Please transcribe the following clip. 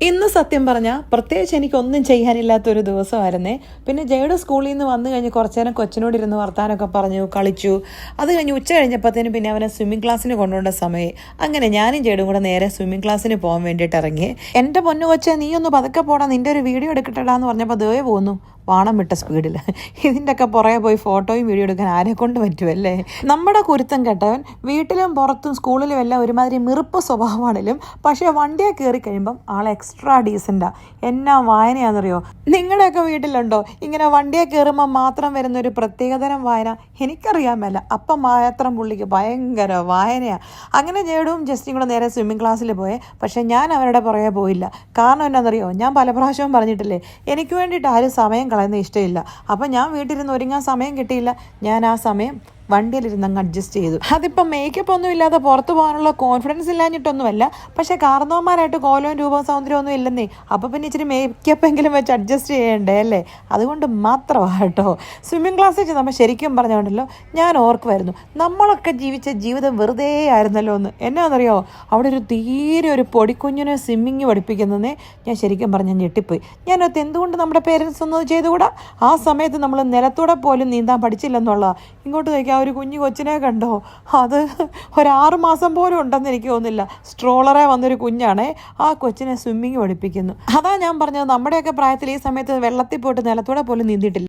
ഇന്ന് സത്യം പറഞ്ഞാൽ പ്രത്യേകിച്ച് എനിക്കൊന്നും ചെയ്യാനില്ലാത്തൊരു ദിവസമായിരുന്നേ. പിന്നെ ജയുടെ സ്കൂളിൽ നിന്ന് വന്നു കഴിഞ്ഞ് കുറച്ചു നേരം കൊച്ചിനോട് ഇരുന്ന് വർത്താനൊക്കെ പറഞ്ഞു കളിച്ചു. അത് കഴിഞ്ഞ് ഉച്ച കഴിഞ്ഞപ്പോഴത്തേനും പിന്നെ അവനെ സ്വിമ്മിംഗ് ക്ലാസ്സിന് കൊണ്ടുപോകേണ്ട സമയം. അങ്ങനെ ഞാനും ജേടും കൂടെ നേരെ സ്വിമ്മിംഗ് ക്ലാസ്സിന് പോകാൻ വേണ്ടിയിട്ട് ഇറങ്ങി. എൻ്റെ പൊന്നു കൊച്ചേ, നീ ഒന്ന് പതുക്കെ പോടാ, നിൻ്റെ ഒരു വീഡിയോ എടുക്കട്ടെടാന്ന് പറഞ്ഞപ്പോൾ ദേ പോകുന്നു വാണം വിട്ട സ്പീഡിൽ. ഇതിൻ്റെയൊക്കെ പുറകെ പോയി ഫോട്ടോയും വീഡിയോ എടുക്കാൻ ആരെ കൊണ്ട് പറ്റുമല്ലേ? നമ്മുടെ കുരുത്തം കേട്ടവൻ വീട്ടിലും പുറത്തും സ്കൂളിലും എല്ലാം ഒരുമാതിരി മിറുപ്പ് സ്വഭാവമാണെങ്കിലും പക്ഷേ വണ്ടിയെ കയറി കഴിയുമ്പം ആൾ എക്സ്ട്രാ ഡീസൻ്റാണ്. എന്നാ വായനയാണെന്നറിയോ? നിങ്ങളുടെയൊക്കെ വീട്ടിലുണ്ടോ ഇങ്ങനെ വണ്ടിയെ കയറുമ്പോൾ മാത്രം വരുന്ന ഒരു പ്രത്യേകതരം വായന? എനിക്കറിയാൻ മേല. അപ്പം മാത്രം പുള്ളിക്ക് ഭയങ്കര വായനയാണ്. അങ്ങനെ ജേടും ജസ്റ്റിയും കൂടെ നേരെ സ്വിമ്മിംഗ് ക്ലാസ്സിൽ പോയേ. പക്ഷേ ഞാൻ അവരുടെ പുറകെ പോയില്ല. കാരണം എന്നാണെന്നറിയോ? ഞാൻ പല പ്രാവശ്യവും പറഞ്ഞിട്ടില്ലേ, എനിക്ക് വേണ്ടിയിട്ട് ആരും സമയം കളയുന്ന ഇഷ്ടമില്ല. അപ്പം ഞാൻ വീട്ടിലിരുന്ന് ഒരുങ്ങാൻ സമയം കിട്ടിയില്ല. ഞാൻ ആ സമയം വണ്ടിയിലിരുന്ന് അങ്ങ് അഡ്ജസ്റ്റ് ചെയ്തു. അതിപ്പം മേക്കപ്പ് ഒന്നും ഇല്ലാതെ പുറത്ത് പോകാനുള്ള കോൺഫിഡൻസ് ഇല്ലാഞ്ഞിട്ടൊന്നുമല്ല, പക്ഷേ കാരണവന്മാരായിട്ട് കോലവും രൂപവും സൗന്ദര്യവും ഒന്നും ഇല്ലെന്നേ. അപ്പോൾ പിന്നെ ഇച്ചിരി മേക്കപ്പ് എങ്കിലും വെച്ച് അഡ്ജസ്റ്റ് ചെയ്യണ്ടേ അല്ലേ? അതുകൊണ്ട് മാത്രമാണ് കേട്ടോ. സ്വിമ്മിംഗ് ക്ലാസ്സിൽ ചെന്നപ്പോൾ ശരിക്കും പറഞ്ഞുകൊണ്ടല്ലോ ഞാൻ ഓർക്കുമായിരുന്നു, നമ്മളൊക്കെ ജീവിച്ച ജീവിതം വെറുതെ ആയിരുന്നല്ലോ എന്ന്. എന്നാണെന്നറിയോ? അവിടെ തീരെ ഒരു പൊടിക്കുഞ്ഞിനെ സ്വിമ്മിങ് പഠിപ്പിക്കുന്നതേ ഞാൻ ശരിക്കും പറഞ്ഞാൽ ഞെട്ടിപ്പോയി. ഞാനത് എന്തുകൊണ്ട് നമ്മുടെ പേരൻസ് ഒന്നും ചെയ്തുകൂടാ? ആ സമയത്ത് നമ്മൾ നിലത്തൂടെ പോലും നീന്താൻ പഠിച്ചില്ലെന്നുള്ള. ഇങ്ങോട്ട് നോക്കി ആ ഒരു കുഞ്ഞു കൊച്ചിനെ കണ്ടോ? അത് ഒരു 6 മാസം പോലും ഉണ്ടെന്ന് എനിക്ക് തോന്നുന്നില്ല. സ്ട്രോളറെ വന്നൊരു കുഞ്ഞാണേ. ആ കൊച്ചിനെ സ്വിമ്മിങ് പഠിപ്പിക്കുന്നു. അതാ ഞാൻ പറഞ്ഞത്, നമ്മുടെയൊക്കെ പ്രായത്തിൽ ഈ സമയത്ത് വെള്ളത്തിൽ പോയിട്ട് നിലത്തൂടെ പോലും നീന്തിയിട്ടില്ല.